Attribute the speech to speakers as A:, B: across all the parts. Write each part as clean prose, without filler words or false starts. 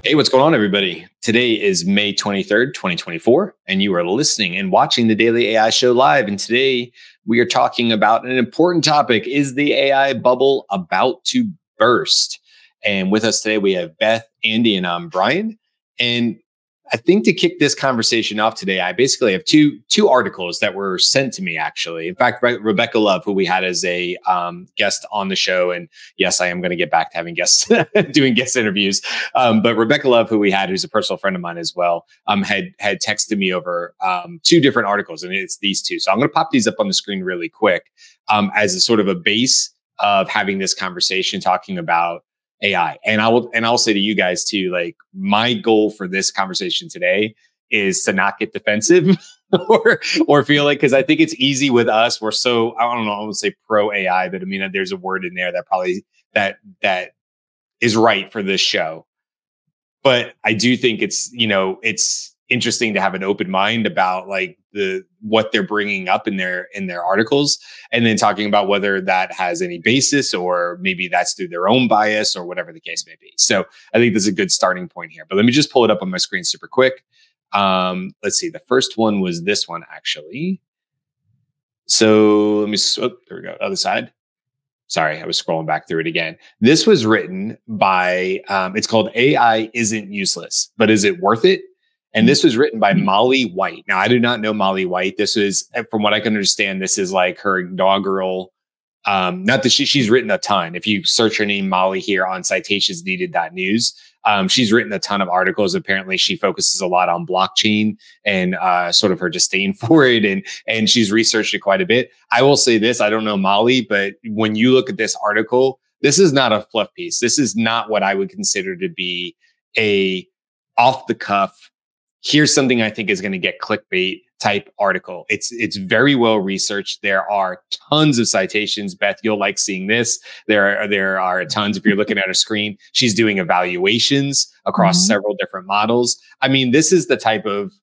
A: Hey, what's going on, everybody? Today is May 23rd, 2024, and you are listening and watching the Daily AI Show live. And today we are talking about an important topic. Is the AI bubble about to burst? And with us today, we have Beth, Andy, and I'm Brian. And I think to kick this conversation off today, I basically have two articles that were sent to me, actually. In fact, Rebecca Love, who we had as a guest on the show, and yes, I am going to get back to having guests doing guest interviews. But Rebecca Love, who we had, who's a personal friend of mine as well, had texted me over two different articles, and it's these two. So I'm going to pop these up on the screen really quick as a sort of a base of having this conversation, talking about AI. And I'll say to you guys too, like, my goal for this conversation today is to not get defensive or feel like, because I think it's easy with us. We're so, I don't know, I would say pro AI, but I mean, there's a word in there that probably that is right for this show. But I do think it's interesting to have an open mind about like what they're bringing up in their articles, and then talking about whether that has any basis or maybe that's through their own bias or whatever the case may be. So I think this is a good starting point here. But let me just pull it up on my screen super quick. Let's see. The first one was this one, actually. So let me. There we go. Other side. Sorry, I was scrolling back through it again. This was written by. It's called "AI Isn't Useless, but Is It Worth It?" And this was written by mollywhite. Now, I do not know mollywhite. This is, from what I can understand, this is like her inaugural, not that she's written a ton. If you search her name, Molly, here on citationsneeded.news, she's written a ton of articles. Apparently, she focuses a lot on blockchain and sort of her disdain for it. And she's researched it quite a bit. I will say this, I don't know Molly, but when you look at this article, this is not a fluff piece. This is not what I would consider to be a off the cuff, here's something I think is going to get clickbait type article. It's very well researched. There are tons of citations. Beth, you'll like seeing this. There are tons. If you're looking at her screen, she's doing evaluations across several different models. I mean, this is the type of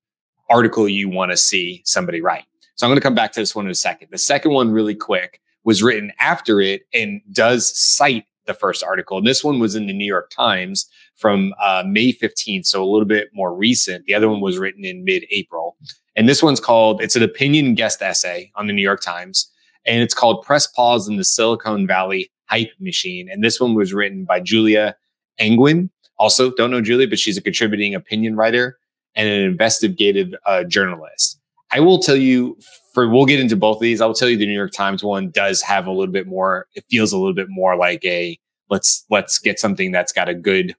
A: article you want to see somebody write. So I'm going to come back to this one in a second. The second one, really quick, was written after it and does cite the first article. And this one was in the New York Times from May 15th, so a little bit more recent. The other one was written in mid-April. And this one's called, it's an opinion guest essay on the New York Times. And it's called Press Pause in the Silicon Valley Hype Machine. And this one was written by juliaengwin. Also, don't know Julia, but she's a contributing opinion writer and an investigative journalist. I will tell you, we'll get into both of these. I will tell you the New York Times one does have a little bit more, it feels a little bit more like let's get something that's got a good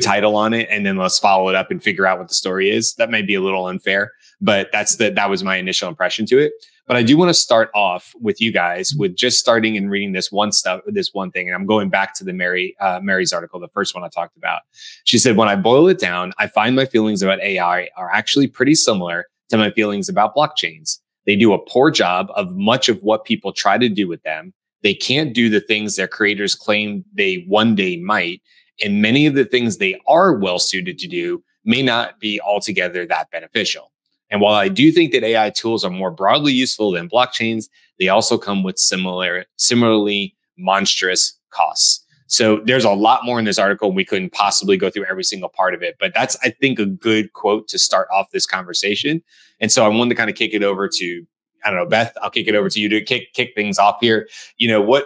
A: title on it, and then let's follow it up and figure out what the story is. That may be a little unfair, but that was my initial impression to it. But I do want to start off with you guys with just starting and reading this one thing. And I'm going back to the Mary's article, the first one I talked about. She said, when I boil it down, I find my feelings about AI are actually pretty similar to my feelings about blockchains. They do a poor job of much of what people try to do with them. They can't do the things their creators claim they one day might. And many of the things they are well suited to do may not be altogether that beneficial. And while I do think that AI tools are more broadly useful than blockchains, they also come with similarly monstrous costs. So there's a lot more in this article, and we couldn't possibly go through every single part of it. But that's, I think, a good quote to start off this conversation. And so I wanted to kind of kick it over to, I don't know, Beth, I'll kick it over to you to kick things off here. You know,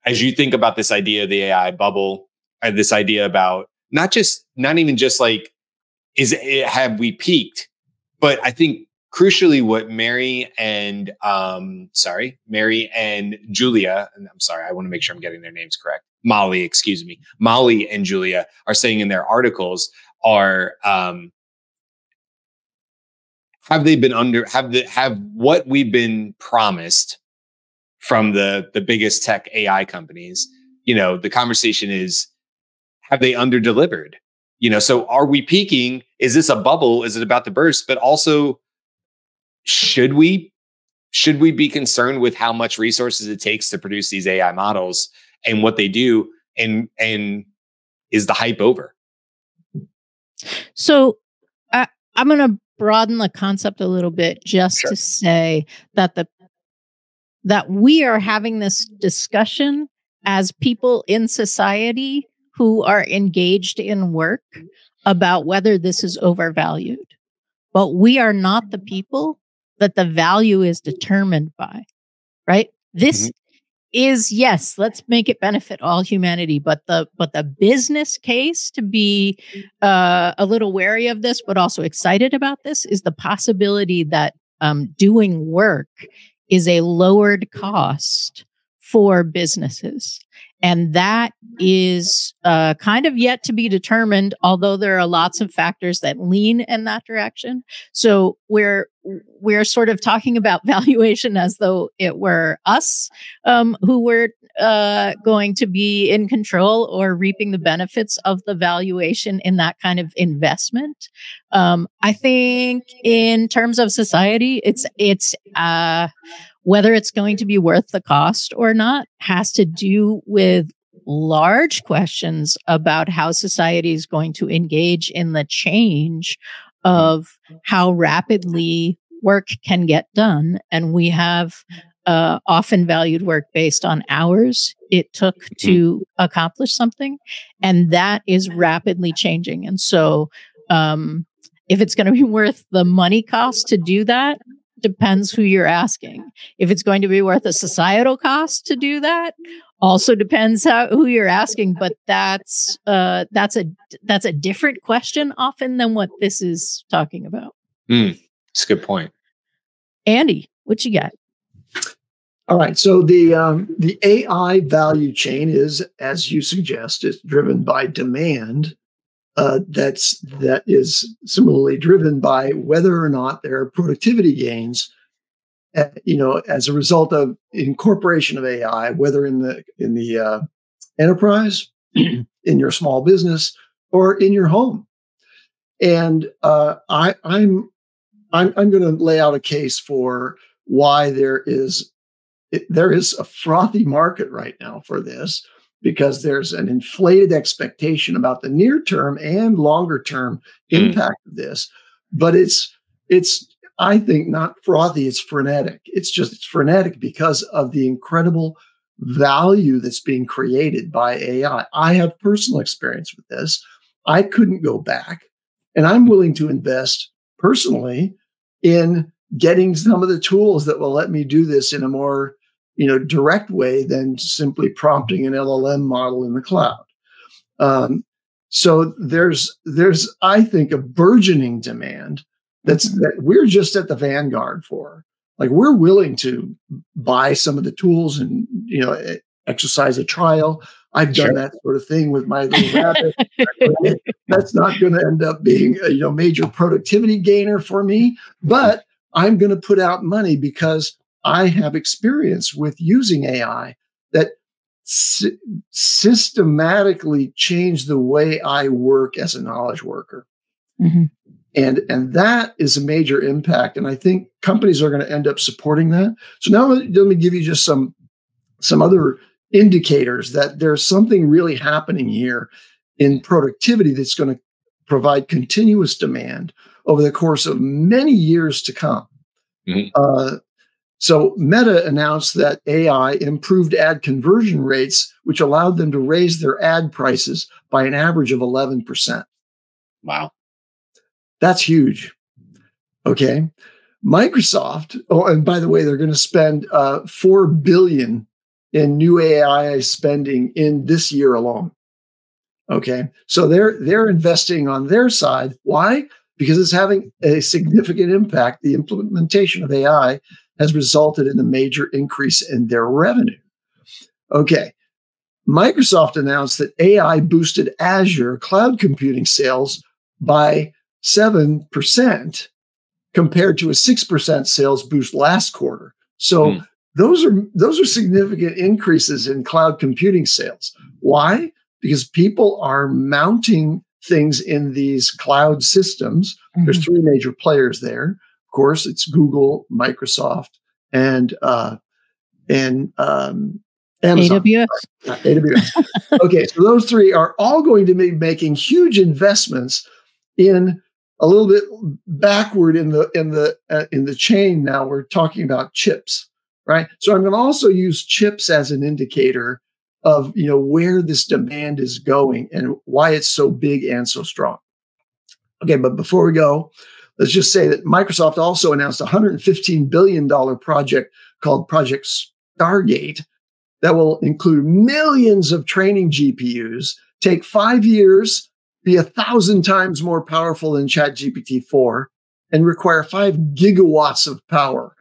A: as you think about this idea of the AI bubble, this idea about not even just like, have we peaked? But I think crucially what Mary and Julia, and I'm sorry, I want to make sure I'm getting their names correct. Molly and Julia are saying in their articles are, have what we've been promised from the biggest tech AI companies, the conversation is, have they underdelivered? So are we peaking? Is this a bubble? Is it about to burst? But also, should we be concerned with how much resources it takes to produce these AI models and what they do? And is the hype over?
B: So I'm going to broaden the concept a little bit just to say that that we are having this discussion as people in society who are engaged in work about whether this is overvalued. But we are not the people that the value is determined by, right? This is, yes, let's make it benefit all humanity, but the business case to be a little wary of this, but also excited about this, is the possibility that doing work is a lowered cost for businesses. And that is kind of yet to be determined, although there are lots of factors that lean in that direction. So we're sort of talking about valuation as though it were us who were going to be in control or reaping the benefits of the valuation in that kind of investment. I think in terms of society, it's whether it's going to be worth the cost or not has to do with large questions about how society is going to engage in the change of how rapidly work can get done. And we have often valued work based on hours it took to accomplish something. And that is rapidly changing. And so if it's going to be worth the money cost to do that, depends who you're asking. If it's going to be worth a societal cost to do that, also depends who you're asking. But that's a different question often than what this is talking about.
A: That's a good point.
B: Andy, what you got?
C: All right. So the AI value chain is, as you suggest, is driven by demand. That is similarly driven by whether or not there are productivity gains, as a result of incorporation of AI, whether in the enterprise, in your small business, or in your home. And I'm going to lay out a case for why there is a frothy market right now for this, because there's an inflated expectation about the near term and longer term impact of this. But it's I think not frothy, it's frenetic. It's frenetic because of the incredible value that's being created by AI. I have personal experience with this. I couldn't go back, and I'm willing to invest personally in getting some of the tools that will let me do this in a more direct way than simply prompting an LLM model in the cloud. So there's I think a burgeoning demand that we're just at the vanguard for. Like, we're willing to buy some of the tools and exercise a trial. I've done that sort of thing with my little rabbit. That's not going to end up being a major productivity gainer for me, but I'm going to put out money because I have experience with using AI that systematically changed the way I work as a knowledge worker. And that is a major impact. And I think companies are going to end up supporting that. So now let me give you just some other indicators that there's something really happening here in productivity that's going to provide continuous demand over the course of many years to come. So Meta announced that AI improved ad conversion rates, which allowed them to raise their ad prices by an average of 11%.
A: Wow.
C: That's huge. Okay. Microsoft, and by the way, they're going to spend $4 billion in new AI spending in this year alone. Okay. So they're investing on their side. Why? Because it's having a significant impact. The implementation of AI has resulted in a major increase in their revenue. Okay. Microsoft announced that AI boosted Azure cloud computing sales by 7% compared to a 6% sales boost last quarter. So those are significant increases in cloud computing sales. Why? Because people are mounting things in these cloud systems. There's three major players there. Of course, it's Google, Microsoft, and Amazon. AWS. Okay, so those three are all going to be making huge investments in a little bit backward in the chain. Now we're talking about chips, right? So I'm going to also use chips as an indicator of where this demand is going and why it's so big and so strong. Okay, but before we go, let's just say that Microsoft also announced a $115 billion project called Project Stargate that will include millions of training GPUs, take 5 years, be 1,000 times more powerful than ChatGPT-4, and require 5 gigawatts of power,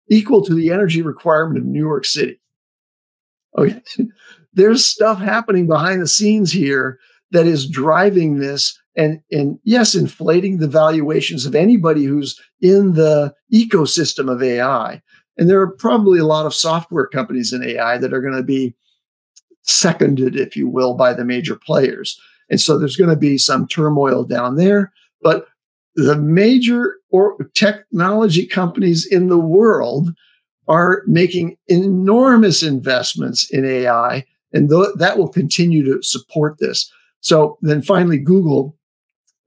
C: equal to the energy requirement of New York City. Okay, there's stuff happening behind the scenes here that is driving this and yes, inflating the valuations of anybody who's in the ecosystem of AI. And there are probably a lot of software companies in AI that are going to be seconded, if you will, by the major players. And so there's going to be some turmoil down there. But the major technology companies in the world are making enormous investments in AI, and that will continue to support this. So then finally, Google,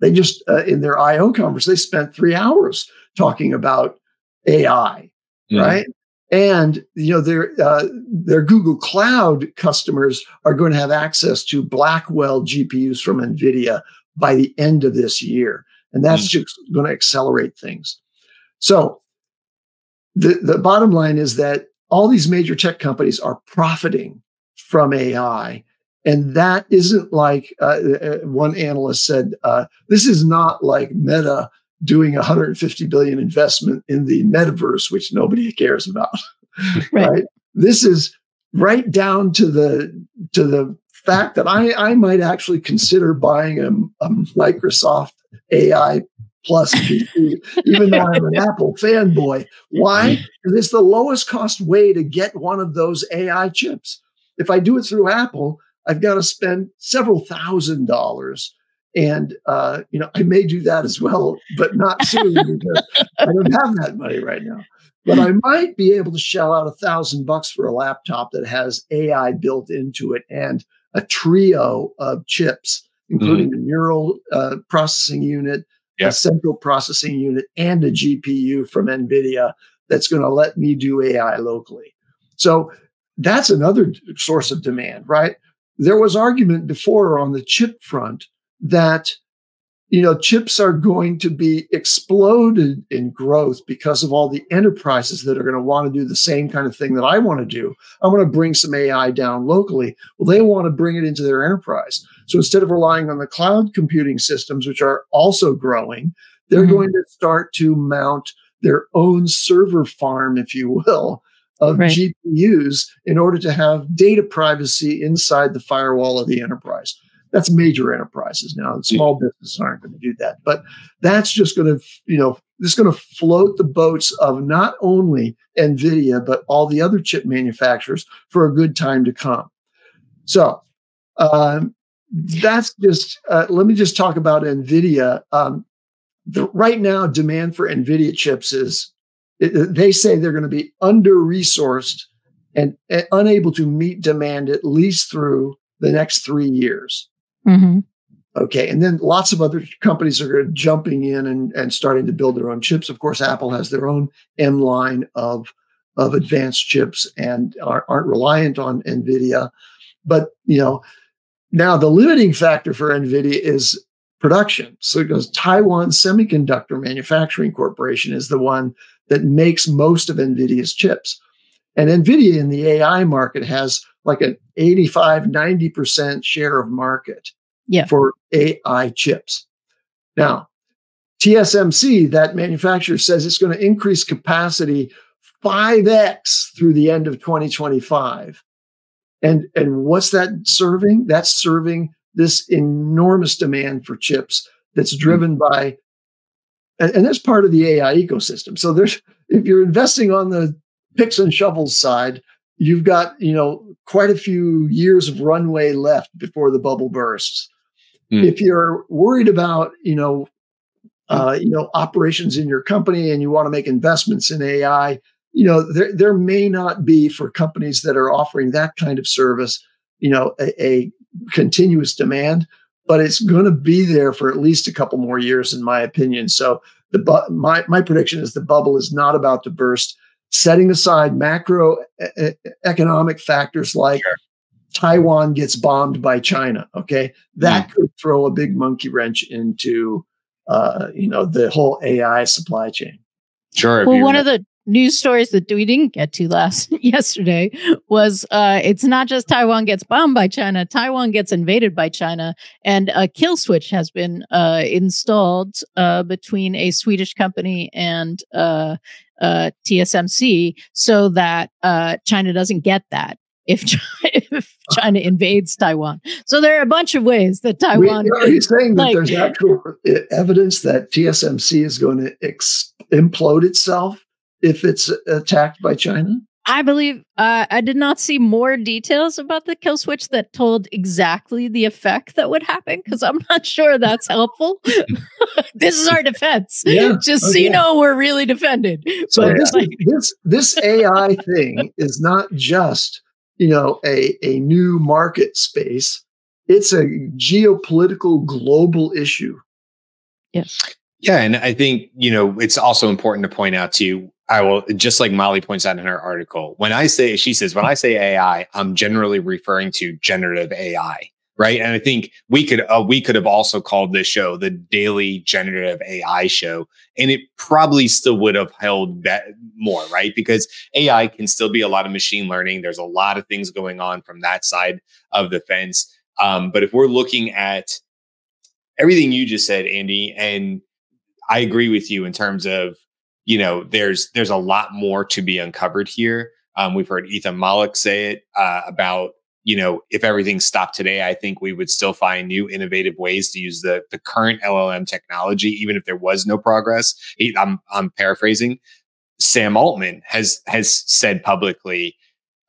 C: they just, in their I.O. conference, they spent 3 hours talking about AI, right? And, their Google Cloud customers are going to have access to Blackwell GPUs from NVIDIA by the end of this year. And that's just going to accelerate things. So the bottom line is that all these major tech companies are profiting from AI. And that isn't like one analyst said, this is not like Meta doing $150 billion investment in the metaverse, which nobody cares about, right? This is right down to the fact that I might actually consider buying a Microsoft AI Plus PC, even though I'm an Apple fanboy. Why? Because it's the lowest cost way to get one of those AI chips. If I do it through Apple, I've got to spend several $1,000s. And, I may do that as well, but not soon because I don't have that money right now. But I might be able to shell out $1,000 for a laptop that has AI built into it and a trio of chips, including a neural processing unit, a central processing unit, and a GPU from NVIDIA that's going to let me do AI locally. So that's another source of demand, right? There was argument before on the chip front that, chips are going to be exploded in growth because of all the enterprises that are going to want to do the same kind of thing that I want to do. I want to bring some AI down locally. Well, they want to bring it into their enterprise. So instead of relying on the cloud computing systems, which are also growing, they're going to start to mount their own server farm, if you will, of GPUs in order to have data privacy inside the firewall of the enterprise. That's major enterprises now. Small businesses aren't going to do that. But that's just going to, this is going to float the boats of not only NVIDIA, but all the other chip manufacturers for a good time to come. So that's just, let me just talk about NVIDIA. Right now, demand for NVIDIA chips they say they're going to be under-resourced and unable to meet demand at least through the next 3 years. Okay. And then lots of other companies are jumping in and starting to build their own chips. Of course, Apple has their own M line of advanced chips and aren't reliant on NVIDIA. But, now the limiting factor for NVIDIA is production. So it goes Taiwan Semiconductor Manufacturing Corporation is the one that makes most of NVIDIA's chips. And NVIDIA in the AI market has like an 85-90% share of market for AI chips. Now, TSMC, that manufacturer, says it's going to increase capacity 5x through the end of 2025. And what's that serving? That's serving this enormous demand for chips that's driven by, and that's part of the AI ecosystem. So if you're investing on the picks and shovels side, you've got, quite a few years of runway left before the bubble bursts. If you're worried about, operations in your company and you want to make investments in AI, there may not be, for companies that are offering that kind of service, a continuous demand, but it's going to be there for at least a couple more years, in my opinion. So my prediction is the bubble is not about to burst. Setting aside macroeconomic factors like Taiwan gets bombed by China. Okay, that could throw a big monkey wrench into the whole AI supply chain.
A: Sure.
B: Well, one of the news stories that we didn't get to yesterday was it's not just Taiwan gets bombed by China. Taiwan gets invaded by China, and a kill switch has been installed between a Swedish company and TSMC, so that China doesn't get that if China invades Taiwan. So there are a bunch of ways that Taiwan.
C: Are you saying that there's actual evidence that TSMC is going to implode itself if it's attacked by China?
B: I believe I did not see more details about the kill switch that told exactly the effect that would happen, because I'm not sure that's helpful. This is our defense. So you know we're really defended.
C: So this AI thing is not just a new market space. It's a geopolitical global issue.
B: Yes.
A: Yeah. And I think, it's also important to point out too, just like Molly points out in her article, when I say AI, I'm generally referring to generative AI, right? And I think we could have also called this show the Daily Generative AI Show, and it probably still would have held more, right? Because AI can still be a lot of machine learning. There's a lot of things going on from that side of the fence. But if we're looking at everything you just said, Andy, and I agree with you in terms of, there's a lot more to be uncovered here. We've heard Ethan Malik say it about, if everything stopped today, I think we would still find new innovative ways to use the current LLM technology, even if there was no progress. I'm paraphrasing. Sam Altman has said publicly,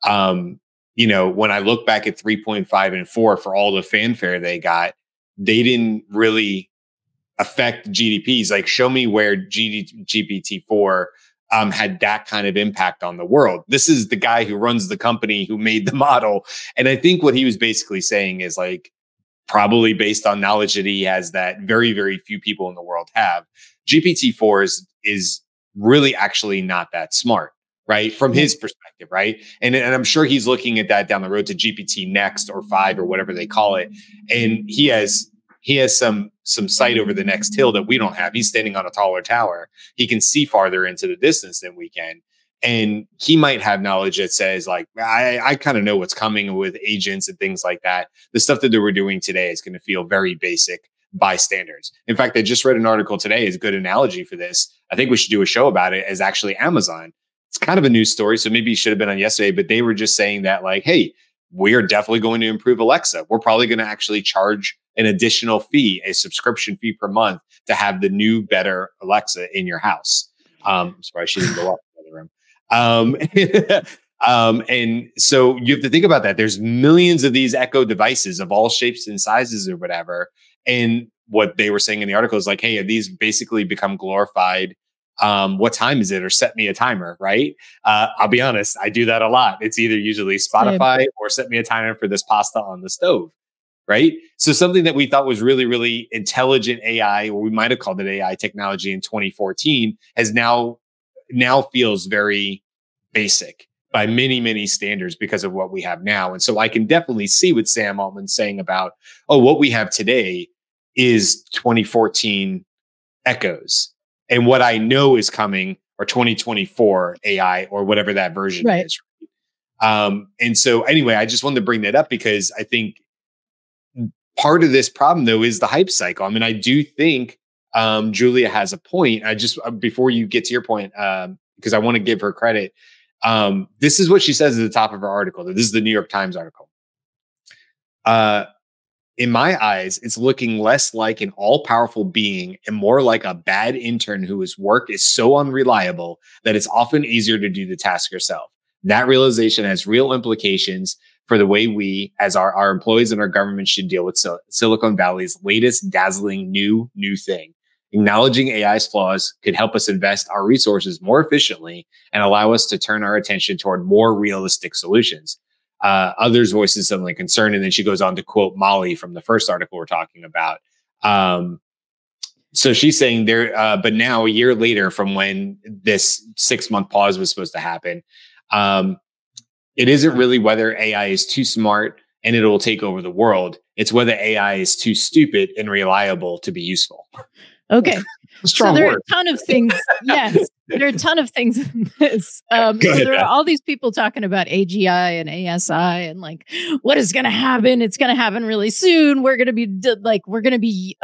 A: when I look back at 3.5 and 4 for all the fanfare they got, they didn't really affect GDPs. Like, show me where GPT-4 had that kind of impact on the world. This is the guy who runs the company who made the model. And I think what he was basically saying is, like, probably based on knowledge that he has that very, very few people in the world have, GPT-4 is really actually not that smart, right? From his perspective, right? And I'm sure he's looking at that down the road to GPT next or 5 or whatever they call it. And he has some sight over the next hill that we don't have. He's standing on a taller tower. He can see farther into the distance than we can. And he might have knowledge that says, like, I kind of know what's coming with agents and things like that. The stuff that we're doing today is going to feel very basic by standards. In fact, I just read an article today, is a good analogy for this. I think we should do a show about it, as actually Amazon. It's kind of a news story, so maybe it should have been on yesterday, but they were just saying that, like, hey, we are definitely going to improve Alexa. We're probably going to actually charge an additional fee, a subscription fee per month, to have the new, better Alexa in your house. I'm surprised she didn't go up in the other room. And so you have to think about that. There's millions of these Echo devices of all shapes and sizes or whatever. And what they were saying in the article is, like, hey, have these basically become glorified? What time is it? Or set me a timer, right? I'll be honest, I do that a lot. It's either usually Spotify or set me a timer for this pasta on the stove, right? So something that we thought was really, really intelligent AI, or we might have called it AI technology in 2014, has now feels very basic by many, many standards because of what we have now. And so I can definitely see what Sam Altman's saying about, what we have today is 2014 Echoes. And what I know is coming are 2024 AI or whatever that version is. And so anyway, I just wanted to bring that up because I think part of this problem, though, is the hype cycle. I mean, I do think Julia has a point. I just, before you get to your point, because I want to give her credit, this is what she says at the top of her article. This is the New York Times article. In my eyes, it's looking less like an all-powerful being and more like a bad intern whose work is so unreliable that it's often easier to do the task yourself. That realization has real implications for the way we, as our employees and our government, should deal with Silicon Valley's latest dazzling new thing. Acknowledging AI's flaws could help us invest our resources more efficiently and allow us to turn our attention toward more realistic solutions. Others voices some concern, and then she goes on to quote Molly from the first article we're talking about. So she's saying there, but now a year later from when this 6-month pause was supposed to happen, it isn't really whether AI is too smart and it will take over the world. It's whether AI is too stupid and reliable to be useful.
B: Okay.
C: Strong
B: so there
C: word.
B: are a ton of things. Yes, there are a ton of things in this. So there are all these people talking about AGI and ASI and like, what is going to happen? It's going to happen really soon. We're going to be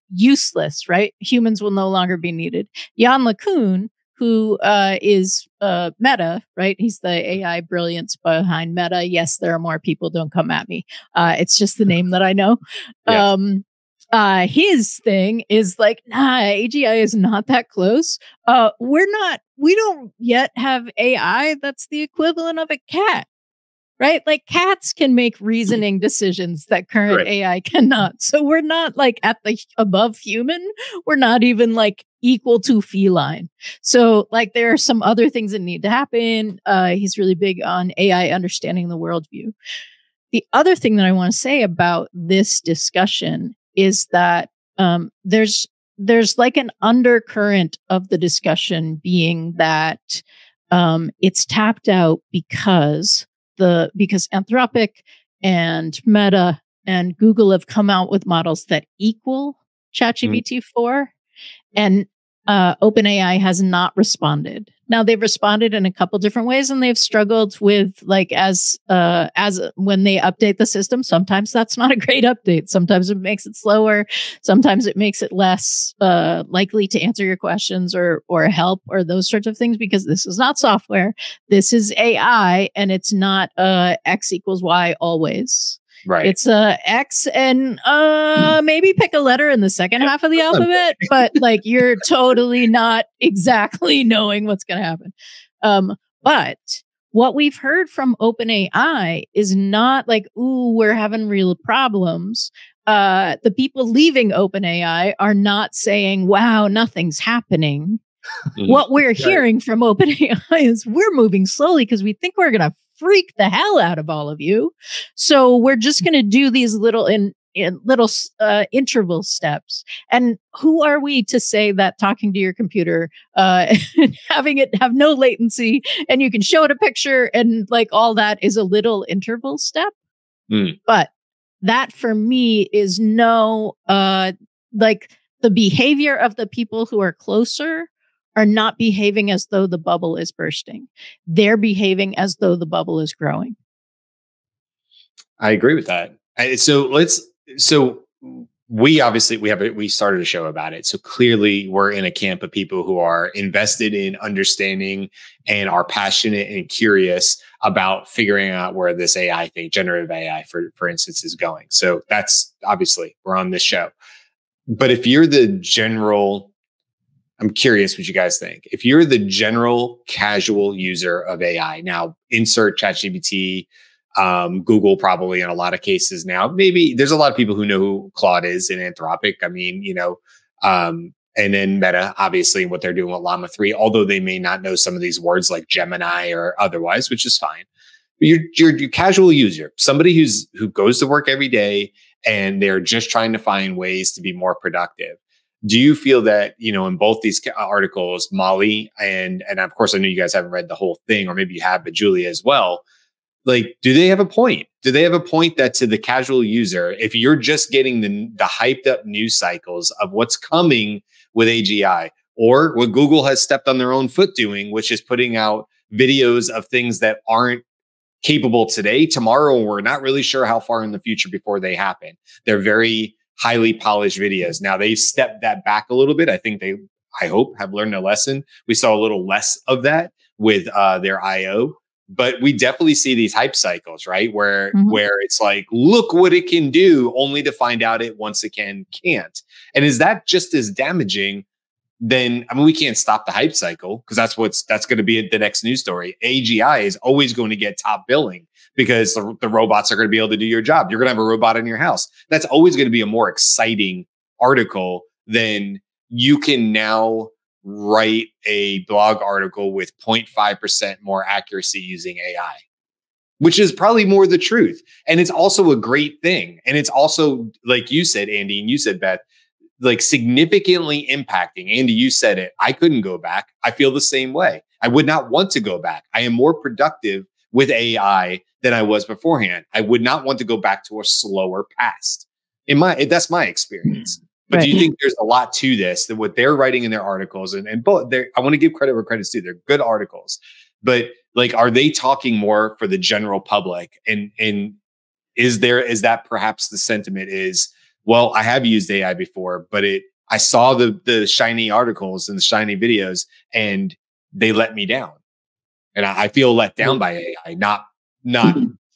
B: useless, right? Humans will no longer be needed. Jan LeCun, who is Meta, right? He's the AI brilliance behind Meta. Yes, there are more people. Don't come at me. It's just the name that I know.
A: Yes.
B: His thing is like, nah, AGI is not that close. We don't yet have AI that's the equivalent of a cat, right? Like cats can make reasoning decisions that current AI cannot. So we're not like at the above human. We're not even like equal to feline. So like there are some other things that need to happen. He's really big on AI understanding the worldview. The other thing that I want to say about this discussion is that there's like an undercurrent of the discussion being that it's tapped out because Anthropic and Meta and Google have come out with models that equal ChatGPT-4, and OpenAI has not responded. Now they've responded in a couple different ways, and they've struggled with like as when they update the system. Sometimes that's not a great update. Sometimes it makes it slower. Sometimes it makes it less likely to answer your questions or help or those sorts of things, because this is not software. This is AI, and it's not X equals Y always.
A: Right.
B: It's X and maybe pick a letter in the second half of the alphabet, but like you're totally not exactly knowing what's going to happen. But what we've heard from OpenAI is not like, ooh, we're having real problems. The people leaving OpenAI are not saying, wow, nothing's happening. What we're hearing from OpenAI is we're moving slowly because we think we're going to freak the hell out of all of you. So we're just going to do these little interval steps. And who are we to say that talking to your computer, having it have no latency, and you can show it a picture and like all that is a little interval step? But that for me is no, like the behavior of the people who are closer are not behaving as though the bubble is bursting. They're behaving as though the bubble is growing.
A: I agree with that. So we started a show about it. So clearly we're in a camp of people who are invested in understanding and are passionate and curious about figuring out where this AI thing, generative AI, for instance, is going. So that's obviously we're on this show. But if you're the general, I'm curious what you guys think. If you're the general casual user of AI, now insert ChatGPT, Google probably in a lot of cases now. Maybe there's a lot of people who know who Claude is in Anthropic. I mean, and then Meta, obviously, what they're doing with Llama 3, although they may not know some of these words like Gemini or otherwise, which is fine. But you're casual user, somebody who goes to work every day and they're just trying to find ways to be more productive. Do you feel that, in both these articles, Molly and of course, I know you guys haven't read the whole thing, or maybe you have, but Julia as well. Like, do they have a point? Do they have a point that to the casual user, if you're just getting the hyped up news cycles of what's coming with AGI, or what Google has stepped on their own foot doing, which is putting out videos of things that aren't capable today, tomorrow, we're not really sure how far in the future before they happen. They're very highly polished videos. Now they've stepped that back a little bit. I think I hope, have learned a lesson. We saw a little less of that with their IO, but we definitely see these hype cycles, right? Where it's like, look what it can do, only to find out it once again can't. And is that just as damaging? Then, I mean, we can't stop the hype cycle because that's going to be the next news story. AGI is always going to get top billing because the robots are going to be able to do your job. You're going to have a robot in your house. That's always going to be a more exciting article than you can now write a blog article with 0.5% more accuracy using AI, which is probably more the truth. And it's also a great thing. And it's also, like you said, Andy, and you said, Beth, like significantly impacting. Andy, you said it. I couldn't go back. I feel the same way. I would not want to go back. I am more productive with AI than I was beforehand. I would not want to go back to a slower past. That's my experience. But
B: Right.
A: do you think there's a lot to this, that what they're writing in their articles, and both, I want to give credit where credit's due. They're good articles, but like, are they talking more for the general public? And is that perhaps the sentiment is, well, I have used AI before, but I saw the shiny articles and the shiny videos, and they let me down, and I feel let down by AI, not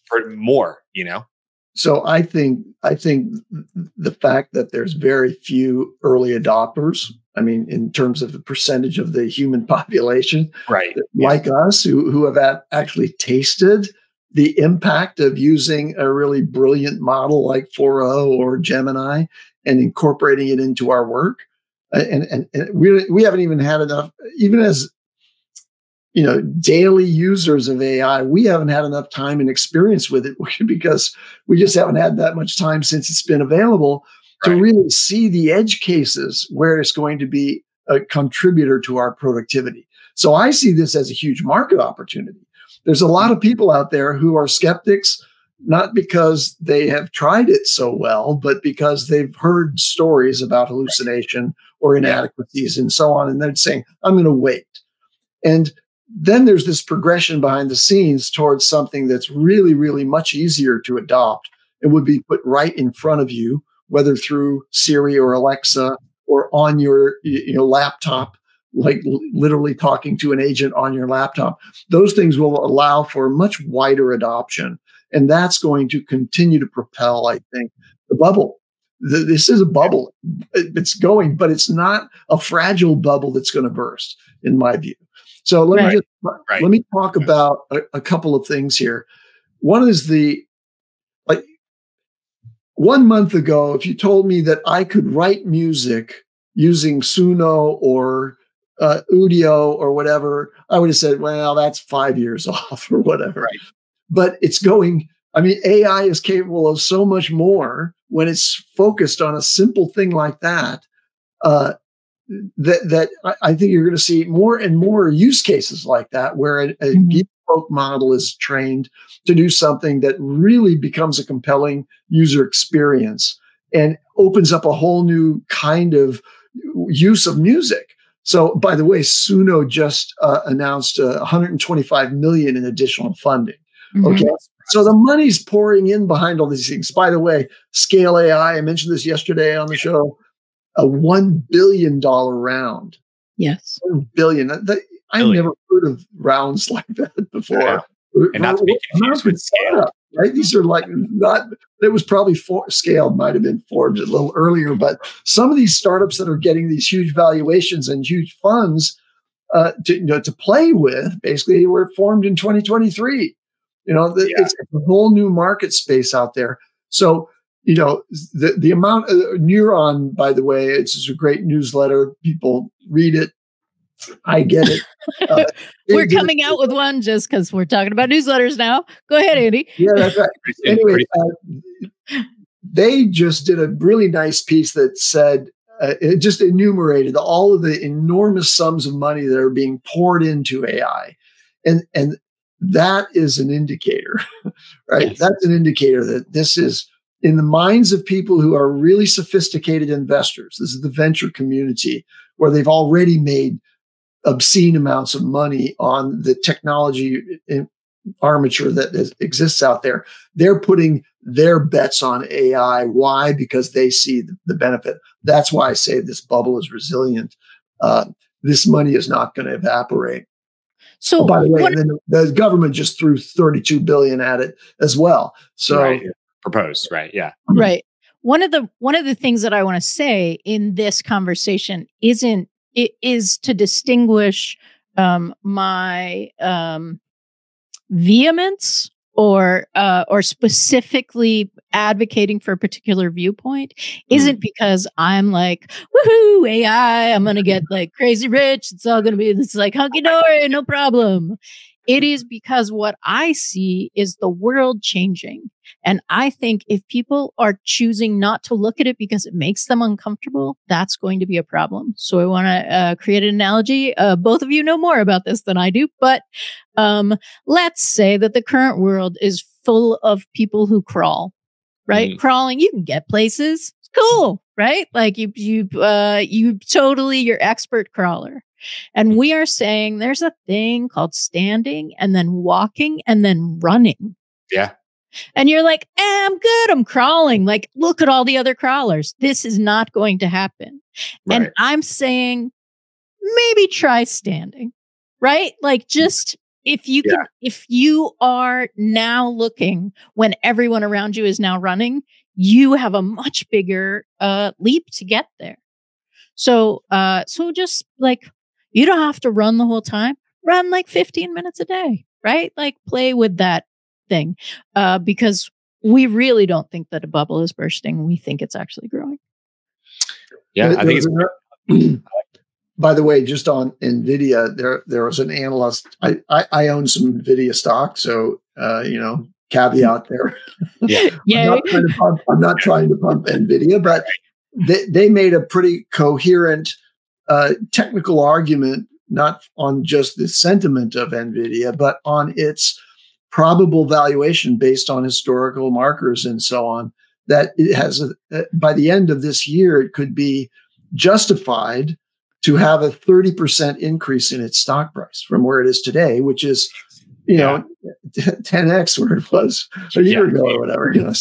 A: for more,
C: So I think the fact that there's very few early adopters, I mean, in terms of the percentage of the human population,
A: right,
C: like us, who have actually tasted the impact of using a really brilliant model like 4.0 or Gemini and incorporating it into our work, and we haven't even had enough, even as daily users of AI, we haven't had enough time and experience with it because we just haven't had that much time since it's been available to really see the edge cases where it's going to be a contributor to our productivity. So I see this as a huge market opportunity. There's a lot of people out there who are skeptics, not because they have tried it so well, but because they've heard stories about hallucination or inadequacies and so on. And they're saying, I'm going to wait. And then there's this progression behind the scenes towards something that's really, really much easier to adopt and would be put right in front of you, whether through Siri or Alexa or on your laptop, like literally talking to an agent on your laptop. Those things will allow for much wider adoption. And that's going to continue to propel, I think, the bubble. This is a bubble. It's going, but it's not a fragile bubble that's going to burst, in my view. So let me talk about a couple of things here. One is 1 month ago, if you told me that I could write music using Suno or Udio or whatever, I would have said, well, that's 5 years off or whatever.
A: Right.
C: But it's going, I mean, AI is capable of so much more when it's focused on a simple thing like that. That I think you're going to see more and more use cases like that, where a bespoke model is trained to do something that really becomes a compelling user experience and opens up a whole new kind of use of music. So, by the way, Suno just announced $125 million in additional funding. Okay, so the money's pouring in behind all these things. By the way, Scale AI, I mentioned this yesterday on the show. A $1 billion round.
B: Yes.
C: $1 billion. I've never heard of rounds like that before.
A: Yeah. And not to be confused with Scale.
C: Right? These are it was probably Scale might have been formed a little earlier, but some of these startups that are getting these huge valuations and huge funds to play with, basically were formed in 2023. It's a whole new market space out there. So, the amount of Neuron, by the way, it's a great newsletter. People read it. I get it.
B: We're coming out with one just because we're talking about newsletters now. Go ahead, Andy.
C: Yeah, that's right. Anyway, they just did a really nice piece that said, it just enumerated all of the enormous sums of money that are being poured into AI. And that is an indicator, right? Yes. That's an indicator that this is, in the minds of people who are really sophisticated investors, this is the venture community, where they've already made obscene amounts of money on the technology armature that exists out there. They're putting their bets on AI. Why? Because they see the benefit. That's why I say this bubble is resilient. This money is not going to evaporate. So, by the way, then the government just threw $32 billion at it as well. So.
A: Proposed, right? Yeah.
B: Right. One of the things that I want to say in this conversation is to distinguish my vehemence or specifically advocating for a particular viewpoint isn't because I'm like, woohoo, AI, I'm going to get like crazy rich. It's all going to be this like hunky dory, no problem. It is because what I see is the world changing. And I think if people are choosing not to look at it because it makes them uncomfortable, that's going to be a problem. So I want to create an analogy. Both of you know more about this than I do, but let's say that the current world is full of people who crawl, right?
A: Mm.
B: Crawling, you can get places. It's cool, right? Like you totally, you're expert crawler. And we are saying there's a thing called standing and then walking and then running.
A: Yeah.
B: And you're like, I'm good. I'm crawling. Like, look at all the other crawlers. This is not going to happen.
A: Right.
B: And I'm saying maybe try standing, right? Like just if you can, if you are now looking when everyone around you is now running, you have a much bigger leap to get there. So just like, you don't have to run the whole time. Run like 15 minutes a day, right? Like play with that thing because we really don't think that a bubble is bursting. We think it's actually growing.
A: Yeah, I think it's...
C: By the way, just on NVIDIA, there was an analyst. I own some NVIDIA stock, so caveat there.
B: Yeah,
C: I'm not trying to pump NVIDIA, but they made a pretty coherent technical argument, not on just the sentiment of NVIDIA, but on its probable valuation based on historical markers and so on, that it has, by the end of this year, it could be justified to have a 30% increase in its stock price from where it is today, which is, 10x where it was a year ago or whatever.
A: No,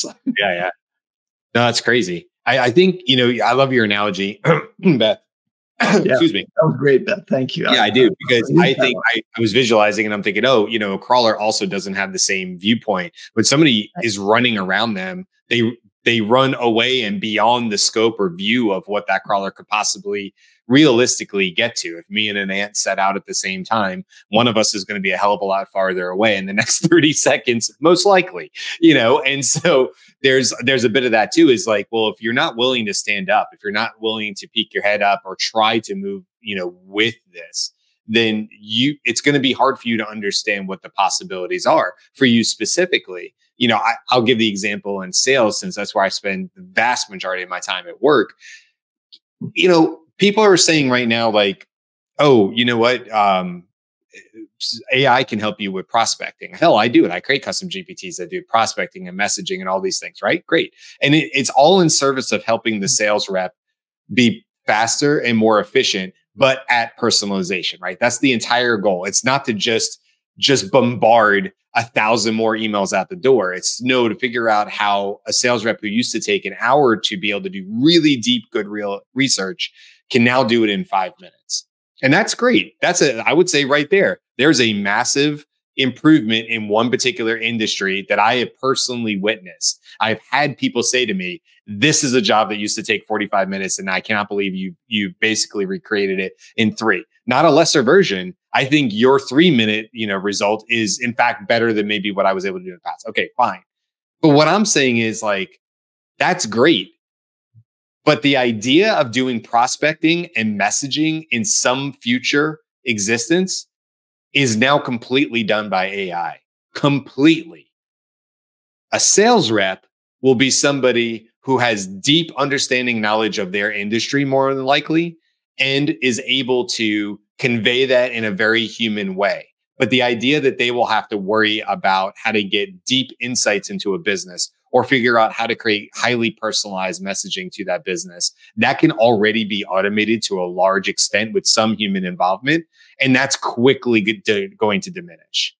A: that's crazy. I think, I love your analogy, Beth. Excuse me.
C: That was great, Beth. Thank you.
A: Yeah, I do. Because I think I was visualizing and I'm thinking, a crawler also doesn't have the same viewpoint. When somebody is running around them, they run away and beyond the scope or view of what that crawler could possibly realistically get to. If me and an ant set out at the same time, one of us is going to be a hell of a lot farther away in the next 30 seconds, most likely, and so there's a bit of that too, is like, well, if you're not willing to stand up, if you're not willing to peek your head up or try to move, with this, then it's going to be hard for you to understand what the possibilities are for you specifically. I'll give the example in sales, since that's where I spend the vast majority of my time at work. People are saying right now, like, oh, you know what? AI can help you with prospecting. Hell, I do it. I create custom GPTs that do prospecting and messaging and all these things, right? Great. And it's all in service of helping the sales rep be faster and more efficient, but at personalization, right? That's the entire goal. It's not to just bombard 1,000 more emails out the door. It's to figure out how a sales rep who used to take an hour to be able to do really deep, good, real research can now do it in 5 minutes. And that's great. I would say right there's a massive improvement in one particular industry that I have personally witnessed. I've had people say to me, this is a job that used to take 45 minutes. And I cannot believe you basically recreated it in 3. Not a lesser version. I think your 3-minute, result is in fact better than maybe what I was able to do in the past. Okay, fine. But what I'm saying is, like, that's great. But the idea of doing prospecting and messaging in some future existence is now completely done by AI. Completely. A sales rep will be somebody who has deep understanding, knowledge of their industry, more than likely, and is able to convey that in a very human way. But the idea that they will have to worry about how to get deep insights into a business or figure out how to create highly personalized messaging to that business, that can already be automated to a large extent with some human involvement. And that's quickly going to diminish.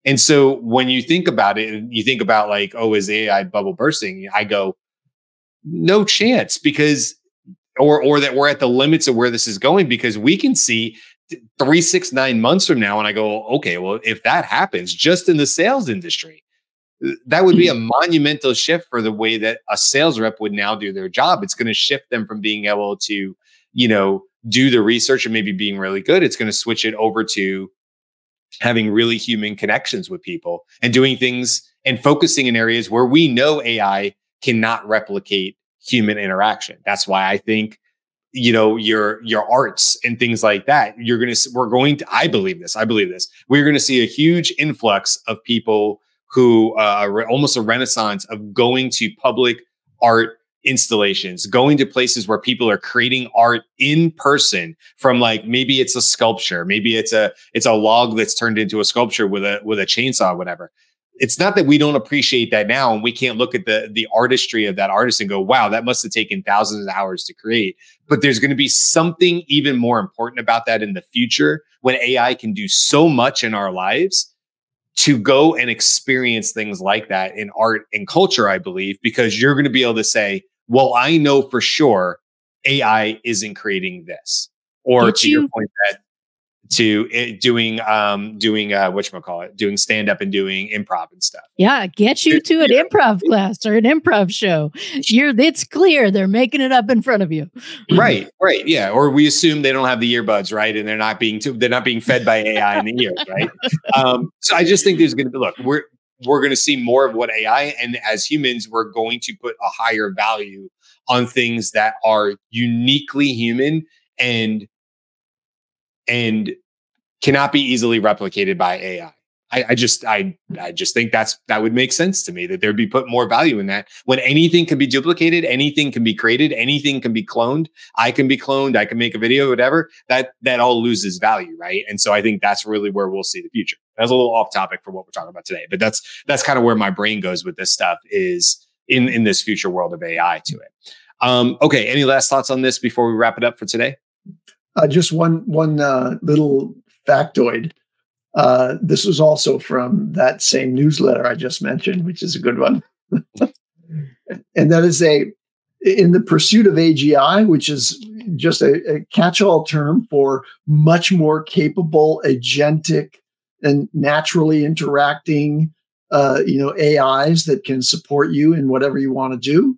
A: And so when you think about it, you think about like, oh, is the AI bubble bursting? I go, no chance, because, or that we're at the limits of where this is going, because we can see 3, 6, 9 months from now. And I go, okay, well, if that happens just in the sales industry, that would be a monumental shift for the way that a sales rep would now do their job. It's going to shift them from being able to, do the research and maybe being really good. It's going to switch it over to having really human connections with people and doing things and focusing in areas where we know AI cannot replicate human interaction. That's why I think, your arts and things like that. I believe this. We're going to see a huge influx of people who almost a renaissance of going to public art installations, going to places where people are creating art in person from, like, maybe it's a sculpture, maybe it's a log that's turned into a sculpture with a chainsaw or whatever. It's not that we don't appreciate that now, and we can't look at the artistry of that artist and go, wow, that must have taken thousands of hours to create. But there's going to be something even more important about that in the future, when AI can do so much in our lives, to go and experience things like that in art and culture, I believe, because you're going to be able to say, well, I know for sure AI isn't creating this. Or to your point, that doing whatchamacallit, doing stand-up and doing improv and stuff.
B: Yeah, get you to an improv class or an improv show. It's clear they're making it up in front of you.
A: Right. Yeah. Or we assume they don't have the earbuds, right? And they're not being fed by AI in the ears, right? So I just think there's going to be, we're going to see more of what AI, and as humans, we're going to put a higher value on things that are uniquely human and cannot be easily replicated by AI. I just think that would make sense to me, that there'd be put more value in that. When anything can be duplicated, anything can be created, anything can be cloned. I can be cloned. I can make a video, whatever. That all loses value, right? And so I think that's really where we'll see the future. That's a little off topic for what we're talking about today, but that's kind of where my brain goes with this stuff, is in this future world of AI to it. Okay. Any last thoughts on this before we wrap it up for today?
C: Just one little factoid. This was also from that same newsletter I just mentioned, which is a good one. And that is in the pursuit of AGI, which is just a catch-all term for much more capable, agentic, and naturally interacting, AIs that can support you in whatever you want to do.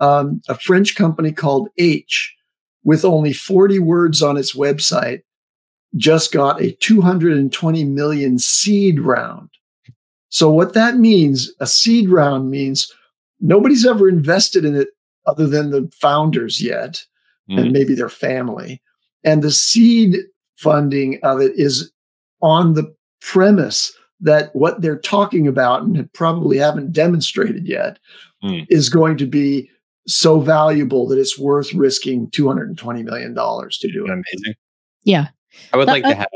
C: A French company called H, with only 40 words on its website, just got a 220 million seed round. So what that means, a seed round means nobody's ever invested in it other than the founders yet, and maybe their family. And the seed funding of it is on the premise that what they're talking about, and probably haven't demonstrated yet, is going to be so valuable that it's worth risking $220 million to do it.
A: Amazing.
B: Yeah.
A: I would like to have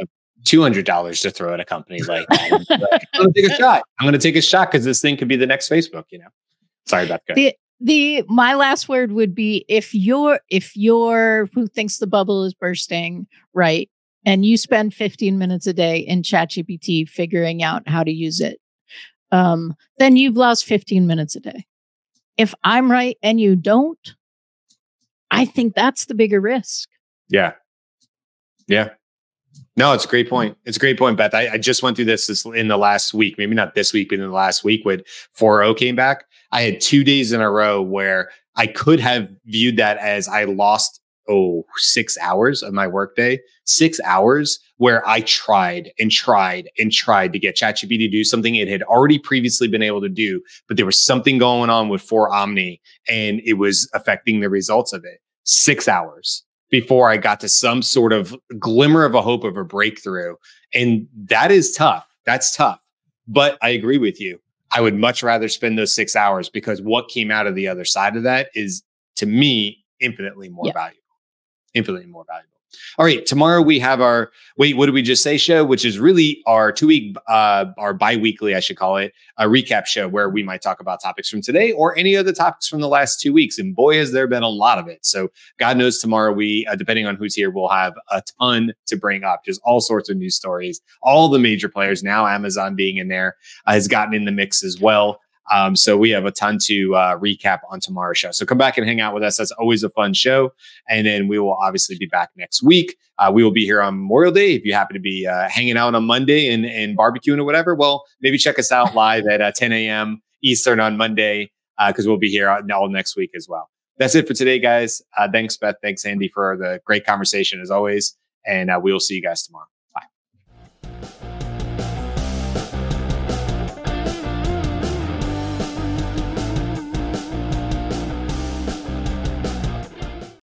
A: $200 to throw at a company like that. I'm going to take a shot. I'm going to take a shot because this thing could be the next Facebook, Sorry about that.
B: My last word would be, if you're who thinks the bubble is bursting, right, and you spend 15 minutes a day in ChatGPT figuring out how to use it, then you've lost 15 minutes a day. If I'm right and you don't, I think that's the bigger risk.
A: Yeah. No, it's a great point. Beth. I just went through this in the last week, maybe not this week, but in the last week when 4.0 came back. I had 2 days in a row where I could have viewed that as I lost 6 hours of my workday, 6 hours where I tried and tried and tried to get ChatGPT to do something it had already previously been able to do, but there was something going on with 4 Omni and it was affecting the results of it. 6 hours before I got to some sort of glimmer of a hope of a breakthrough. And that is tough. That's tough. But I agree with you. I would much rather spend those 6 hours, because what came out of the other side of that is, to me, infinitely more valuable. Infinitely more valuable. All right. Tomorrow we have our what did we just say show, which is really our 2-week, our bi-weekly, I should call it, a recap show where we might talk about topics from today or any other topics from the last 2 weeks. And boy, has there been a lot of it. So God knows tomorrow we, depending on who's here, we'll have a ton to bring up. Just all sorts of news stories, all the major players. Now Amazon being in there has gotten in the mix as well. So we have a ton to recap on tomorrow's show. So come back and hang out with us. That's always a fun show. And then we will obviously be back next week. We will be here on Memorial Day. If you happen to be hanging out on Monday and barbecuing or whatever, well, maybe check us out live at 10 a.m. Eastern on Monday, because we'll be here all next week as well. That's it for today, guys. Thanks, Beth. Thanks, Andy, for the great conversation as always. And we will see you guys tomorrow.